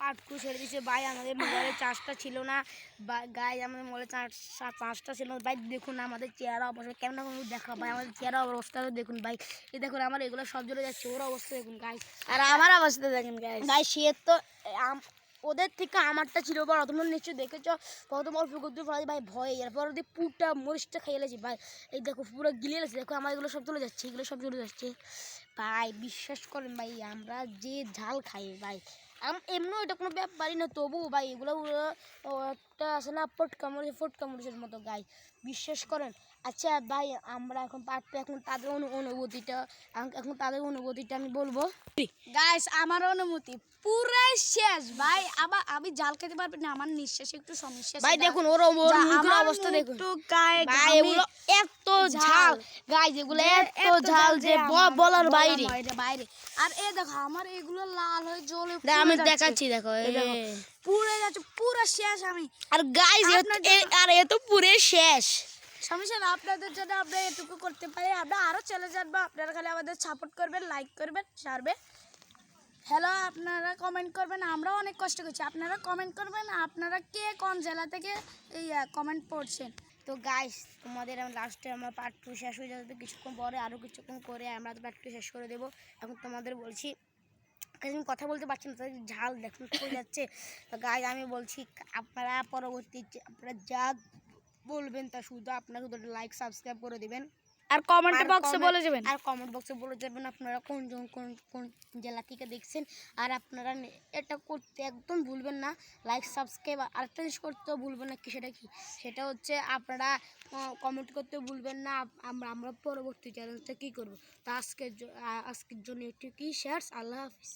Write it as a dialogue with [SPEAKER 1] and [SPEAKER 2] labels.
[SPEAKER 1] Part 2 ছেড়ে দিয়েছে ভাই। আমাদের মোবাইলে চার্জটা ছিল না গাইজ, আমাদের মোবাইলে চার্জটা ছিল না ভাই। দেখুন আমাদের চেহারা অবস্থা কেমন দেখা ভাই, আমাদের চেহারা অবস্থাটা দেখুন ভাই। এই দেখুন আমার এগুলো সব জ্বলে যাচ্ছে, ওর অবস্থা দেখুন গাইজ,
[SPEAKER 2] আর আমার অবস্থা দেখেন গাইস।
[SPEAKER 1] ভাই সে তো ওদের থেকে আমারটা ছিল বড়, তোমরা নিশ্চয়ই দেখেছো। প্রথম অল্প করতে পারি ভাই ভয়ে, এরপর ওদের পুরোটা মরিচটা খেয়ে গেছি ভাই। এই দেখো পুরো গিলে গেছে, দেখো আমার এগুলো সব চলে যাচ্ছে, এগুলো সব চলে যাচ্ছে ভাই। বিশ্বাস করেন ভাই আমরা যে ঝাল খাই ভাই, এমনি এটা কোনো ব্যাপারই না, তবু ভাই এগুলো একটা আছে না ফটকা মরিচের মতো গাই, বিশ্বাস করেন। আচ্ছা ভাই আমরা এখন এখন তাদের অনুভূতিটা আমি বলবো।
[SPEAKER 2] গাইস আমার অনুমতি পুরাই শেষ ভাই। আবার আমি জাল খেতে পারবি না, আমার নিঃশ্বাসে একটু সমস্যা
[SPEAKER 1] ভাই দেখুন ওর মুখের অবস্থা দেখুন ভাই, এগুলো এত ঝাল গাইস, এগুলো এত ঝাল যে বলার বাইরে।
[SPEAKER 2] আর এই দেখো আমার এগুলো লাল হয়ে জ্বলে
[SPEAKER 1] আমি দেখাচ্ছি, দেখো
[SPEAKER 2] পুরো যাচ্ছে, পুরো শেষ আমি।
[SPEAKER 1] আর গাইস আর এ তো পুরো শেষ।
[SPEAKER 2] সমস্যা না, আপনাদের জন্য আমরা এটুকু করতে পারি, আমরা আরও চলে যাবো। আপনারা খালি আমাদের সাপোর্ট করবেন, লাইক করবেন, সারবেন। হ্যালো, আপনারা কমেন্ট করবেন, আমরাও অনেক কষ্ট করছি, আপনারা কমেন্ট করবেন আপনারা কে কোন জেলা থেকে এই কমেন্ট পড়ছেন।
[SPEAKER 1] তো গাইস তোমাদের লাস্টে আমার পার্ট 2 শেষ হয়ে যাবে কিছুক্ষণ পরে, আরও কিছুক্ষণ করে আমরা তো পার্ট 2 শেষ করে দেবো। এখন তোমাদের বলছি, আমি কথা বলতে পারছি না, তাদের ঝাল দেখুন হয়ে যাচ্ছে। তো গাইস আমি বলছি আপনারা পরবর্তী আপনারা যা বলবেন তা শুধু আপনারা শুধু লাইক সাবস্ক্রাইব করে দেবেন,
[SPEAKER 2] আর কমেন্ট বক্সে বলে যাবেন,
[SPEAKER 1] আর কমেন্ট বক্সে বলে যাবেন আপনারা কোন জেলা থেকে দেখছেন। আর আপনারা এটা করতে একদম ভুলবেন না, লাইক সাবস্ক্রাইব। আরেকটা জিনিস করতেও ভুলবেন না, সেটা হচ্ছে আপনারা কমেন্ট করতে ভুলবেন না আমরা পরবর্তী চ্যালেঞ্জটা কী করবো। তো আজকের জন্য একটু কি শেয়ার। আল্লাহ হাফিজ।